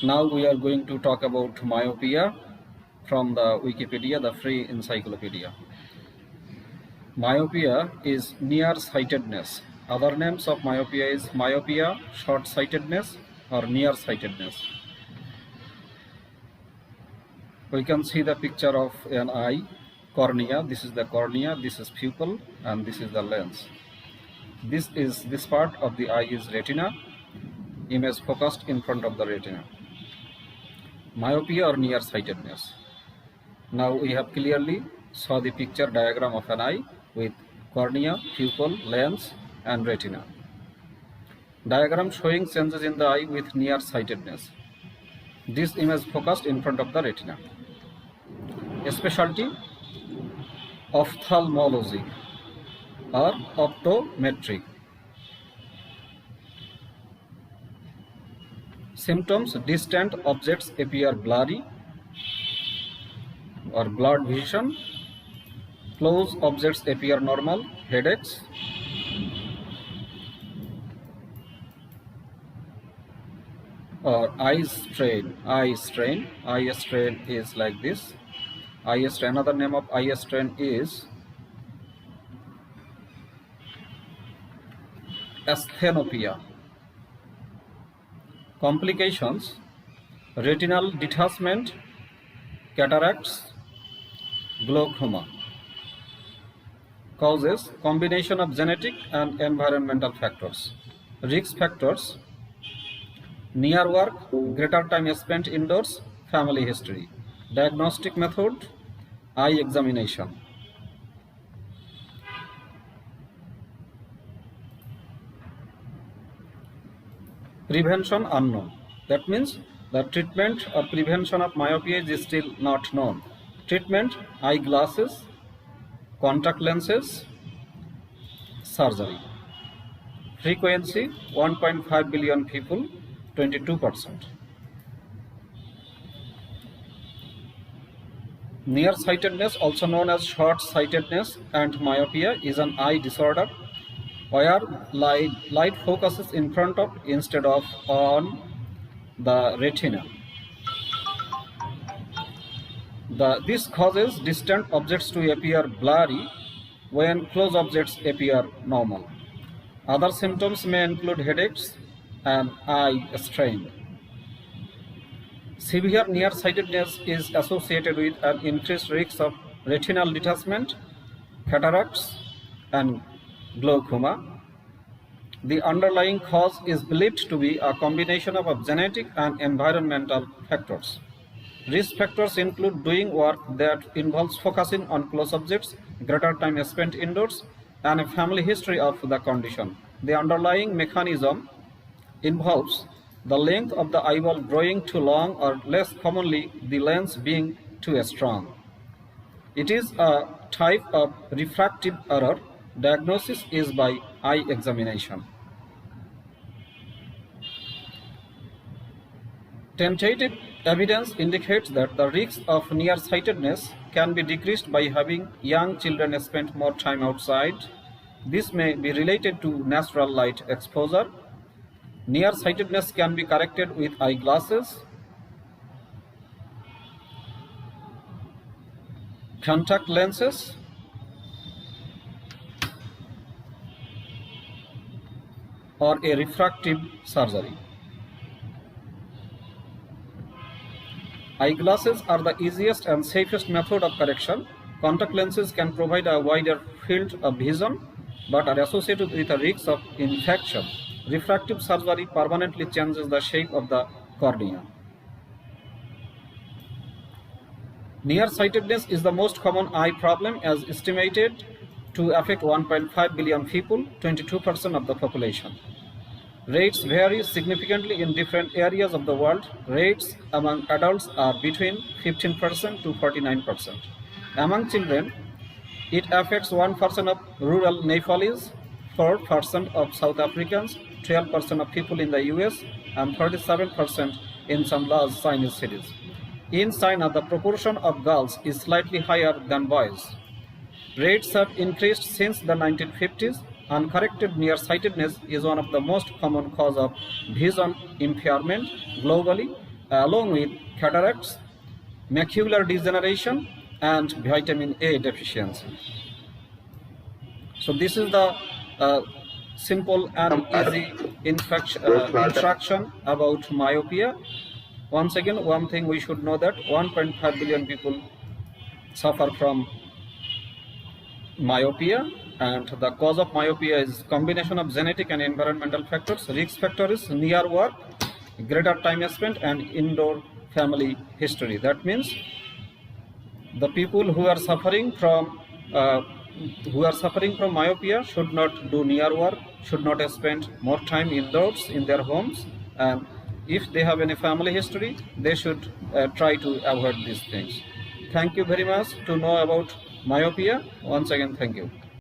Now we are going to talk about myopia from the Wikipedia, the free encyclopedia. Myopia is nearsightedness. Other names of myopia is myopia, short-sightedness, or nearsightedness. We can see the picture of an eye, cornea. This is the cornea, this is pupil, and this is the lens. This part of the eye is retina, image focused in front of the retina. Myopia or nearsightedness. Now we have clearly saw the picture diagram of an eye with cornea, pupil, lens, and retina. Diagram showing changes in the eye with nearsightedness. This image focused in front of the retina. A specialty, ophthalmology or optometry. Symptoms: distant objects appear blurry or blurred vision, close objects appear normal, headaches, or eye strain. Eye strain is like this. Eye strain. Another name of eye strain is asthenopia. Complications: retinal detachment, cataracts, glaucoma. Causes: combination of genetic and environmental factors. Risk factors: near work, greater time spent indoors, family history. Diagnostic method: eye examination. Prevention unknown. That means the treatment or prevention of myopia is still not known. Treatment: eyeglasses, contact lenses, surgery. Frequency: 1.5 billion people, 22%. Nearsightedness, also known as short-sightedness and myopia, is an eye disorder where light focuses in front of instead of on the retina. This causes distant objects to appear blurry when close objects appear normal. Other symptoms may include headaches and eye strain. Severe nearsightedness is associated with an increased risk of retinal detachment, cataracts, and glaucoma. The underlying cause is believed to be a combination of genetic and environmental factors. Risk factors include doing work that involves focusing on close objects, greater time spent indoors, and a family history of the condition. The underlying mechanism involves the length of the eyeball growing too long, or less commonly the lens being too strong. It is a type of refractive error. Diagnosis is by eye examination. Tentative evidence indicates that the risk of nearsightedness can be decreased by having young children spend more time outside. This may be related to natural light exposure. Nearsightedness can be corrected with eyeglasses, contact lenses, or a refractive surgery. Eyeglasses are the easiest and safest method of correction. Contact lenses can provide a wider field of vision but are associated with a risk of infection. Refractive surgery permanently changes the shape of the cornea. Nearsightedness is the most common eye problem, as estimated to affect 1.5 billion people, 22% of the population. Rates vary significantly in different areas of the world. Rates among adults are between 15% to 49%. Among children, it affects 1% of rural Nepalese, 4% of South Africans, 12% of people in the US, and 37% in some large Chinese cities. In China, the proportion of girls is slightly higher than boys. Rates have increased since the 1950s. Uncorrected nearsightedness is one of the most common cause of vision impairment globally. along with cataracts, macular degeneration, and vitamin A deficiency. So this is the simple and easy instruction about myopia. Once again, one thing we should know that 1.5 billion people suffer from myopia, and the cause of myopia is combination of genetic and environmental factors. Risk factor is near work, greater time spent, and indoor family history. That means the people who are suffering from myopia should not do near work, should not spend more time indoors in their homes, and if they have any family history, they should try to avoid these things. Thank you very much to know about myopia. Once again, thank you.